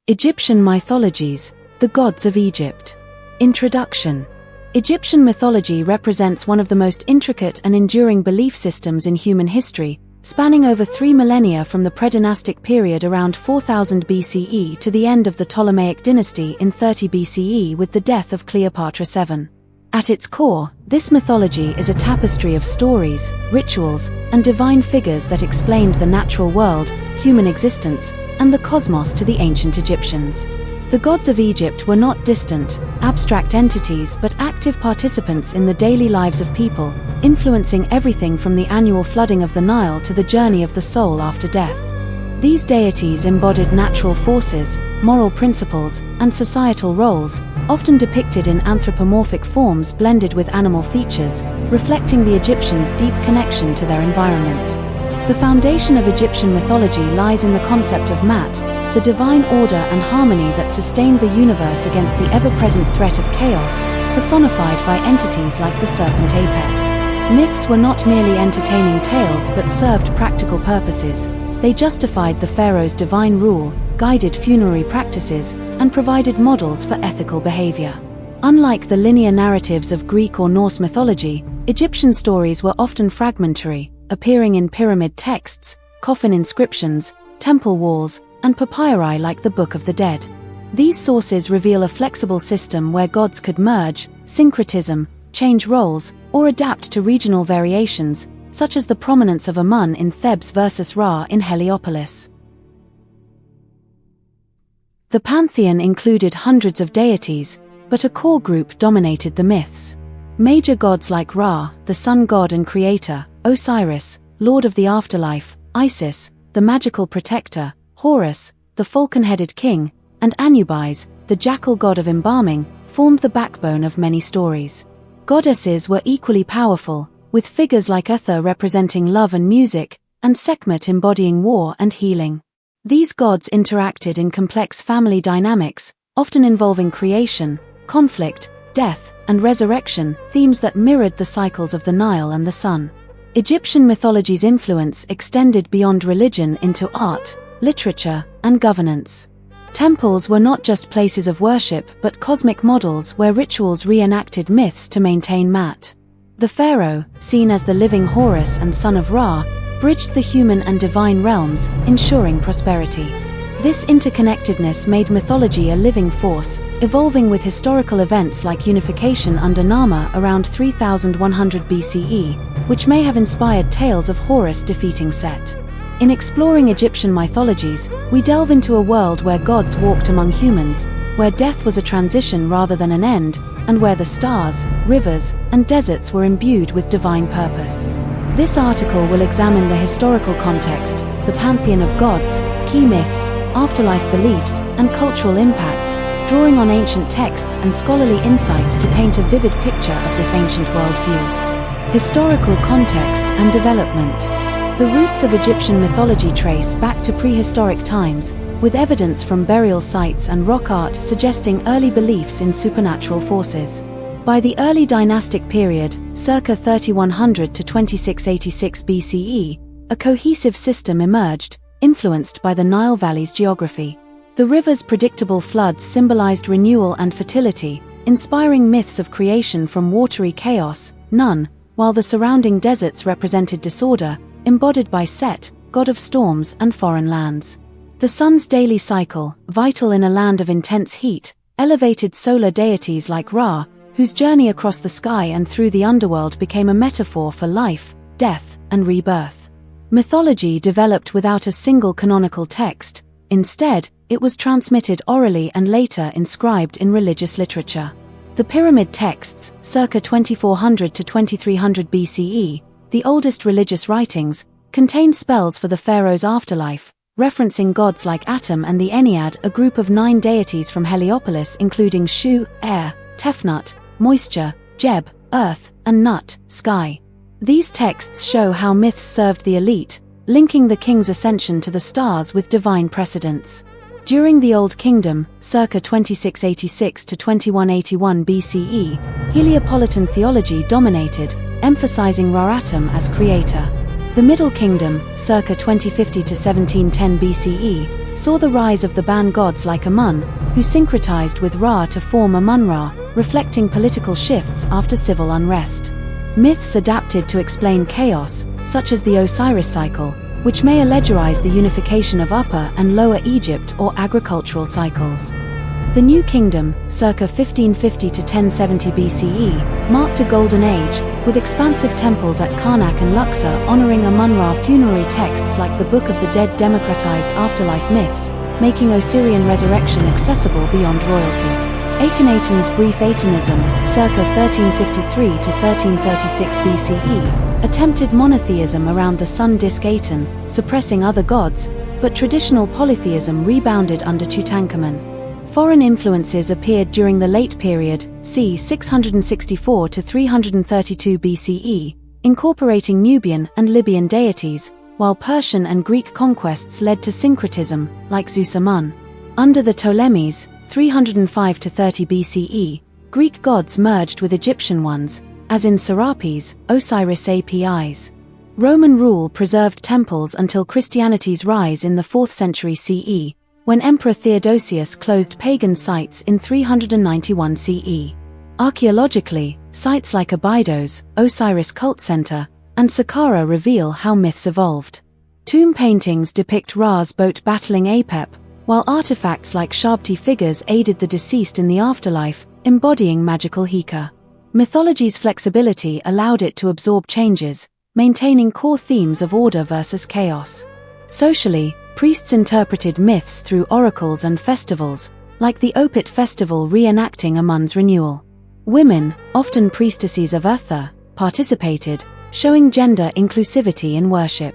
Egyptian Mythologies, the gods of Egypt. Introduction. Egyptian mythology represents one of the most intricate and enduring belief systems in human history, spanning over 3 millennia from the predynastic period around 4000 BCE to the end of the Ptolemaic dynasty in 30 BCE with the death of Cleopatra VII. At its core, this mythology is a tapestry of stories, rituals, and divine figures that explained the natural world, human existence, and the cosmos to the ancient Egyptians. The gods of Egypt were not distant, abstract entities but active participants in the daily lives of people, influencing everything from the annual flooding of the Nile to the journey of the soul after death. These deities embodied natural forces, moral principles, and societal roles, often depicted in anthropomorphic forms blended with animal features, reflecting the Egyptians' deep connection to their environment. The foundation of Egyptian mythology lies in the concept of Mat, the divine order and harmony that sustained the universe against the ever-present threat of chaos, personified by entities like the serpent Apep. Myths were not merely entertaining tales but served practical purposes. They justified the pharaoh's divine rule, guided funerary practices, and provided models for ethical behavior. Unlike the linear narratives of Greek or Norse mythology, Egyptian stories were often fragmentary, appearing in pyramid texts, coffin inscriptions, temple walls, and papyri like the Book of the Dead. These sources reveal a flexible system where gods could merge, syncretism, change roles, or adapt to regional variations, such as the prominence of Amun in Thebes versus Ra in Heliopolis. The pantheon included hundreds of deities, but a core group dominated the myths. Major gods like Ra, the sun god and creator, Osiris, lord of the afterlife, Isis, the magical protector, Horus, the falcon-headed king, and Anubis, the jackal god of embalming, formed the backbone of many stories. Goddesses were equally powerful, with figures like Uther representing love and music, and Sekhmet embodying war and healing. These gods interacted in complex family dynamics, often involving creation, conflict, death, and resurrection, themes that mirrored the cycles of the Nile and the sun. Egyptian mythology's influence extended beyond religion into art, literature, and governance. Temples were not just places of worship but cosmic models where rituals reenacted myths to maintain Mat. The pharaoh, seen as the living Horus and son of Ra, bridged the human and divine realms, ensuring prosperity. This interconnectedness made mythology a living force, evolving with historical events like unification under Nama around 3100 BCE, which may have inspired tales of Horus defeating Set. In exploring Egyptian mythologies, we delve into a world where gods walked among humans, where death was a transition rather than an end, and where the stars, rivers, and deserts were imbued with divine purpose. This article will examine the historical context, the pantheon of gods, key myths, afterlife beliefs, and cultural impacts, drawing on ancient texts and scholarly insights to paint a vivid picture of this ancient worldview. Historical context and development. The roots of Egyptian mythology trace back to prehistoric times, with evidence from burial sites and rock art suggesting early beliefs in supernatural forces. By the early dynastic period, circa 3100 to 2686 BCE, a cohesive system emerged, influenced by the Nile Valley's geography. The river's predictable floods symbolized renewal and fertility, inspiring myths of creation from watery chaos, Nun, while the surrounding deserts represented disorder, embodied by Set, god of storms and foreign lands. The sun's daily cycle, vital in a land of intense heat, elevated solar deities like Ra, whose journey across the sky and through the underworld became a metaphor for life, death, and rebirth. Mythology developed without a single canonical text. Instead, it was transmitted orally and later inscribed in religious literature. The pyramid texts, circa 2400 to 2300 BCE, the oldest religious writings, contain spells for the pharaoh's afterlife, referencing gods like Atum and the Ennead, a group of 9 deities from Heliopolis including Shu, air, Tefnut, moisture, Jeb, earth, and Nut, sky. These texts show how myths served the elite, linking the king's ascension to the stars with divine precedents. During the Old Kingdom, circa 2686 to 2181 BCE, Heliopolitan theology dominated, emphasizing Ra-Atum as creator. The Middle Kingdom, circa 2050 to 1710 BCE, saw the rise of the Ban gods like Amun, who syncretized with Ra to form Amun-Ra, reflecting political shifts after civil unrest. Myths adapted to explain chaos, such as the Osiris cycle, which may allegorize the unification of Upper and Lower Egypt or agricultural cycles. The New Kingdom, circa 1550 to 1070 BCE, marked a golden age, with expansive temples at Karnak and Luxor honoring Amun-Ra. Funerary texts like the Book of the Dead democratized afterlife myths, making Osirian resurrection accessible beyond royalty. Akhenaten's brief Atenism, circa 1353 to 1336 BCE, attempted monotheism around the sun disk Aten, suppressing other gods, but traditional polytheism rebounded under Tutankhamun. Foreign influences appeared during the late period, c. 664 to 332 BCE, incorporating Nubian and Libyan deities, while Persian and Greek conquests led to syncretism, like Zeus-Amun. Under the Ptolemies, 305 to 30 BCE, Greek gods merged with Egyptian ones, as in Serapis, Osiris Apis. Roman rule preserved temples until Christianity's rise in the 4th century CE, when Emperor Theodosius closed pagan sites in 391 CE. Archaeologically, sites like Abydos, Osiris Cult Center, and Saqqara reveal how myths evolved. Tomb paintings depict Ra's boat battling Apep, while artifacts like Shabti figures aided the deceased in the afterlife, embodying magical Heka. Mythology's flexibility allowed it to absorb changes, maintaining core themes of order versus chaos. Socially, priests interpreted myths through oracles and festivals, like the Opit festival reenacting Amun's renewal. Women, often priestesses of Uther, participated, showing gender inclusivity in worship.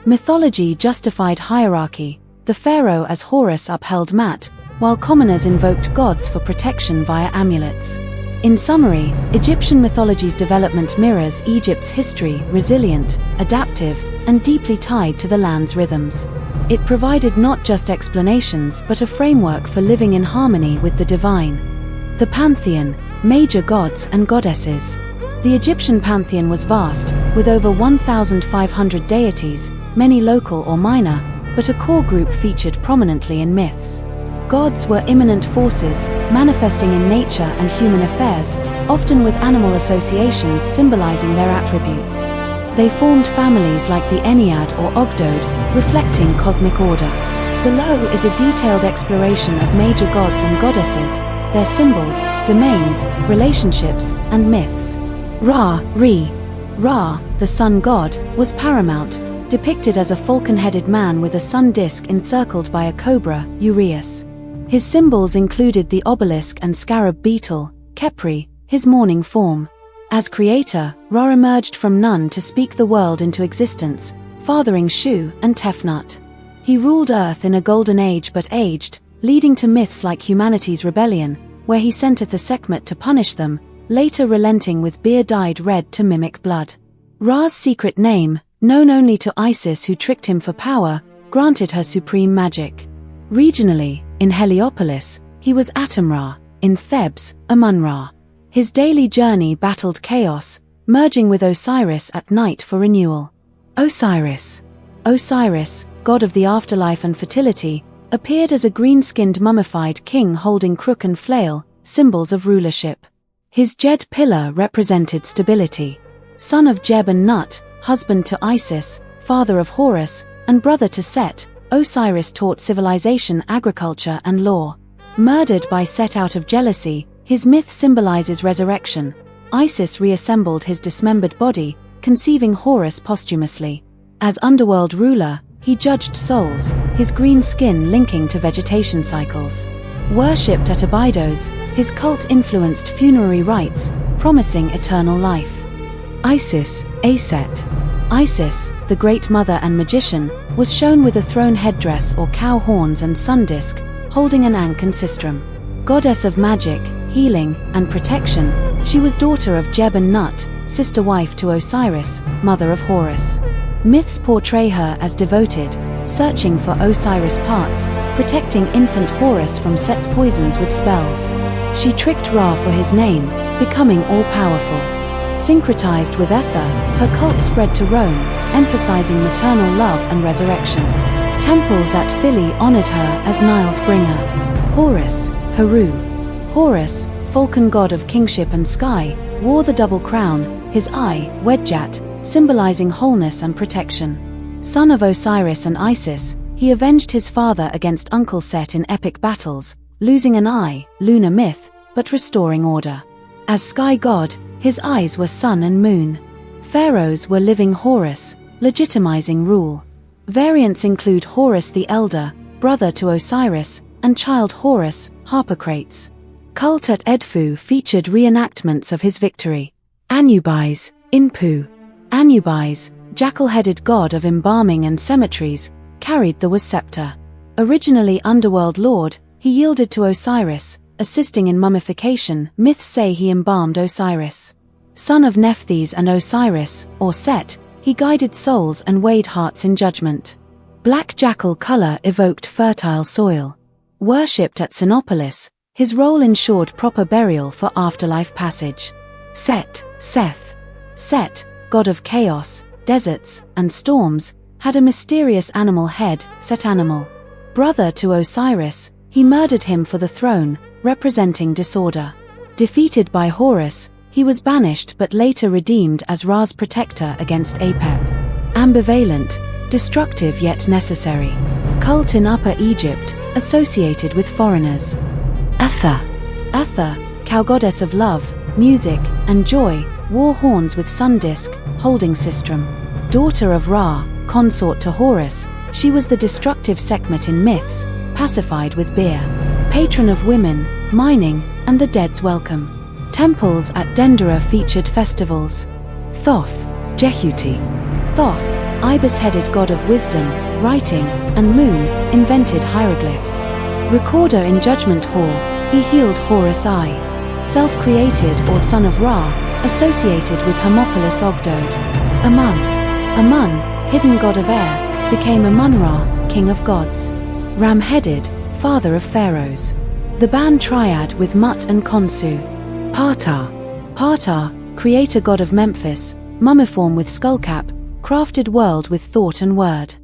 Mythology justified hierarchy. The pharaoh as Horus upheld Mat, while commoners invoked gods for protection via amulets. In summary, Egyptian mythology's development mirrors Egypt's history, resilient, adaptive, and deeply tied to the land's rhythms. It provided not just explanations but a framework for living in harmony with the divine. The pantheon, major gods and goddesses. The Egyptian pantheon was vast, with over 1,500 deities, many local or minor, but a core group featured prominently in myths. Gods were immanent forces, manifesting in nature and human affairs, often with animal associations symbolizing their attributes. They formed families like the Ennead or Ogdoad, reflecting cosmic order. Below is a detailed exploration of major gods and goddesses, their symbols, domains, relationships, and myths. Ra, the sun god, was paramount, depicted as a falcon-headed man with a sun disk encircled by a cobra, Uraeus. His symbols included the obelisk and scarab beetle, Khepri, his morning form. As creator, Ra emerged from none to speak the world into existence, fathering Shu and Tefnut. He ruled Earth in a golden age but aged, leading to myths like humanity's rebellion, where he sent a Sekhmet to punish them, later relenting with beer dyed red to mimic blood. Ra's secret name, known only to Isis who tricked him for power, granted her supreme magic. Regionally, in Heliopolis, he was Atum-Ra, in Thebes, Amun-Ra. His daily journey battled chaos, merging with Osiris at night for renewal. Osiris, god of the afterlife and fertility, appeared as a green-skinned mummified king holding crook and flail, symbols of rulership. His Jed pillar represented stability. Son of Jeb and Nut, husband to Isis, father of Horus, and brother to Set, Osiris taught civilization, agriculture, and law. Murdered by Set out of jealousy, his myth symbolizes resurrection. Isis reassembled his dismembered body, conceiving Horus posthumously. As underworld ruler, he judged souls, his green skin linking to vegetation cycles. Worshipped at Abydos, his cult influenced funerary rites, promising eternal life. Isis, Aset. Isis, the Great Mother and Magician, was shown with a throne headdress or cow horns and sun disk, holding an ankh and sistrum. Goddess of magic, healing, and protection, she was daughter of Jeb and Nut, sister wife to Osiris, mother of Horus. Myths portray her as devoted, searching for Osiris parts, protecting infant Horus from Set's poisons with spells. She tricked Ra for his name, becoming all-powerful. Syncretized with Ether, her cult spread to Rome, emphasizing maternal love and resurrection. Temples at Philly honored her as Nile's bringer. Horus, Heru. Horus, falcon god of kingship and sky, wore the double crown, his eye, Wedjat, symbolizing wholeness and protection. Son of Osiris and Isis, he avenged his father against Uncle Set in epic battles, losing an eye, lunar myth, but restoring order. As sky god, his eyes were sun and moon. Pharaohs were living Horus, legitimizing rule. Variants include Horus the Elder, brother to Osiris, and child Horus, Harpocrates. Cult at Edfu featured reenactments of his victory. Anubis, Inpu. Anubis, jackal-headed god of embalming and cemeteries, carried the scepter. Originally Underworld lord, he yielded to Osiris, assisting in mummification. Myths say he embalmed Osiris. Son of Nephthys and Osiris, or Set, he guided souls and weighed hearts in judgment. Black jackal color evoked fertile soil. Worshipped at Sinopolis, his role ensured proper burial for afterlife passage. Set, Seth. Set, god of chaos, deserts, and storms, had a mysterious animal head, Set Animal. Brother to Osiris, he murdered him for the throne, representing disorder. Defeated by Horus, he was banished but later redeemed as Ra's protector against Apep. Ambivalent, destructive yet necessary. Cult in Upper Egypt, associated with foreigners. Atha. Atha, cow goddess of love, music, and joy, wore horns with sun disk, holding sistrum. Daughter of Ra, consort to Horus, she was the destructive Sekhmet in myths, pacified with beer. Patron of women, mining, and the dead's welcome. Temples at Dendera featured festivals. Thoth, Jehuti. Thoth, ibis-headed god of wisdom, writing, and moon, invented hieroglyphs. Recorder in Judgment Hall, he healed Horus' eye. Self-created or son of Ra, associated with Hermopolis Ogdode. Amun. Amun, hidden god of air, became Amun-Ra, king of gods. Ram-headed, father of pharaohs. The Ban triad with Mut and Khonsu. Partar. Partar, creator god of Memphis, mummiform with skullcap, crafted world with thought and word.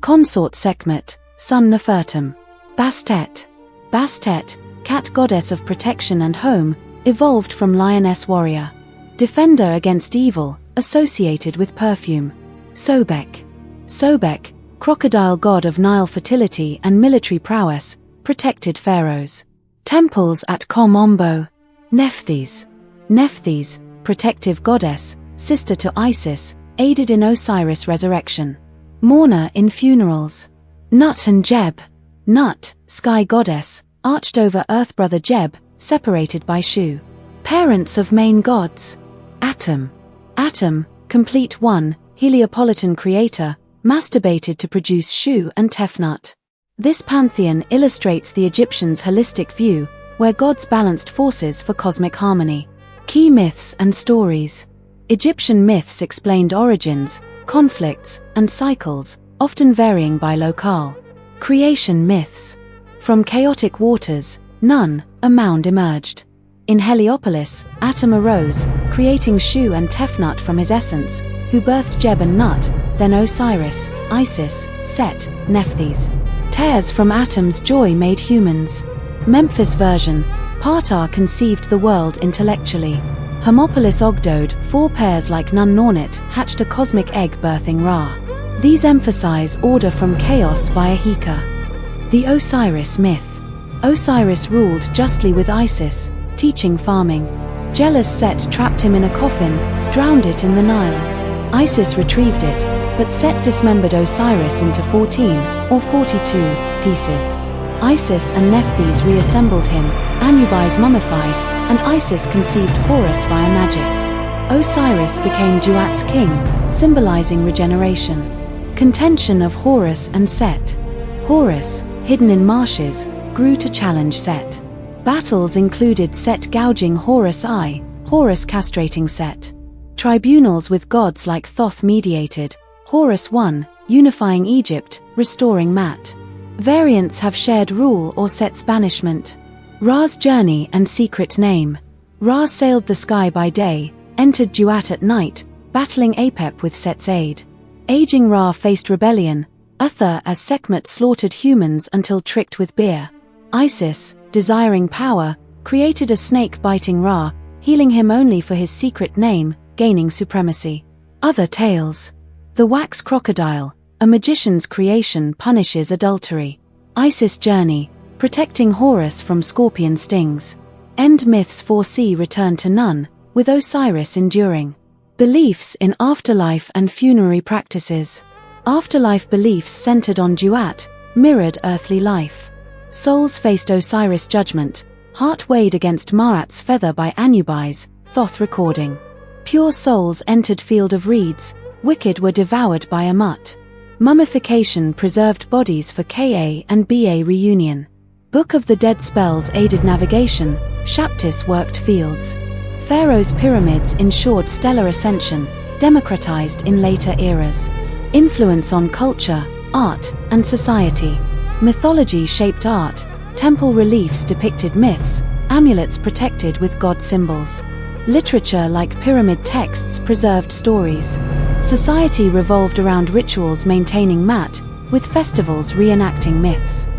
Consort Sekhmet, son Nefertum. Bastet. Bastet, cat goddess of protection and home, evolved from lioness warrior. Defender against evil, associated with perfume. Sobek. Sobek, crocodile god of Nile fertility and military prowess, protected pharaohs. Temples at Kom Ombo. Nephthys. Nephthys, protective goddess, sister to Isis, aided in Osiris' resurrection. Mourner in funerals. Nut and Jeb. Nut, sky goddess, arched over earth brother Jeb, separated by Shu. Parents of main gods. Atum. Atum, complete one, Heliopolitan creator, masturbated to produce Shu and Tefnut. This pantheon illustrates the Egyptians' holistic view, where gods balanced forces for cosmic harmony. Key myths and stories. Egyptian myths explained origins, conflicts, and cycles, often varying by locale. Creation myths. From chaotic waters, Nun, a mound emerged. In Heliopolis, Atum arose, creating Shu and Tefnut from his essence, who birthed Jeb and Nut, then Osiris, Isis, Set, Nephthys. Tears from Atum's joy made humans. Memphis version, Partar conceived the world intellectually. Hermopolis Ogdode, 4 pairs like Nun Nornit, hatched a cosmic egg birthing Ra. These emphasize order from chaos via Heka. The Osiris myth. Osiris ruled justly with Isis, teaching farming. Jealous Set trapped him in a coffin, drowned it in the Nile. Isis retrieved it, but Set dismembered Osiris into 14, or 42, pieces. Isis and Nephthys reassembled him, Anubis mummified, and Isis conceived Horus via magic. Osiris became Duat's king, symbolizing regeneration. Contention of Horus and Set. Horus, hidden in marshes, grew to challenge Set. Battles included Set gouging Horus' eye, Horus castrating Set. Tribunals with gods like Thoth mediated, Horus won, unifying Egypt, restoring Mat. Variants have shared rule or Set's banishment. Ra's journey and secret name. Ra sailed the sky by day, entered Duat at night, battling Apep with Set's aid. Aging Ra faced rebellion, Uther as Sekhmet slaughtered humans until tricked with beer. Isis, desiring power, created a snake-biting Ra, healing him only for his secret name, gaining supremacy. Other tales. The wax crocodile, a magician's creation, punishes adultery. Isis journey, protecting Horus from scorpion stings. End myths foresee return to none, with Osiris enduring. Beliefs in afterlife and funerary practices. Afterlife beliefs centered on duat, mirrored earthly life. Souls faced Osiris' judgment, heart weighed against Ma'at's feather by Anubis, Thoth recording. Pure souls entered field of reeds, wicked were devoured by Amut. Mummification preserved bodies for Ka and Ba reunion. Book of the Dead spells aided navigation, Shaptis worked fields. Pharaoh's pyramids ensured stellar ascension, democratized in later eras. Influence on culture, art, and society. Mythology shaped art, temple reliefs depicted myths, amulets protected with god symbols. Literature like pyramid texts preserved stories. Society revolved around rituals maintaining Mat, with festivals reenacting myths.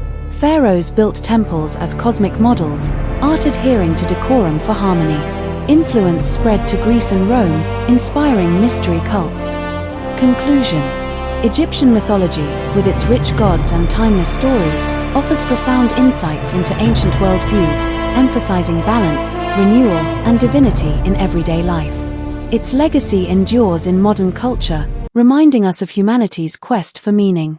Pharaohs built temples as cosmic models, art adhering to decorum for harmony. Influence spread to Greece and Rome, inspiring mystery cults. Conclusion. Egyptian mythology, with its rich gods and timeless stories, offers profound insights into ancient worldviews, emphasizing balance, renewal, and divinity in everyday life. Its legacy endures in modern culture, reminding us of humanity's quest for meaning.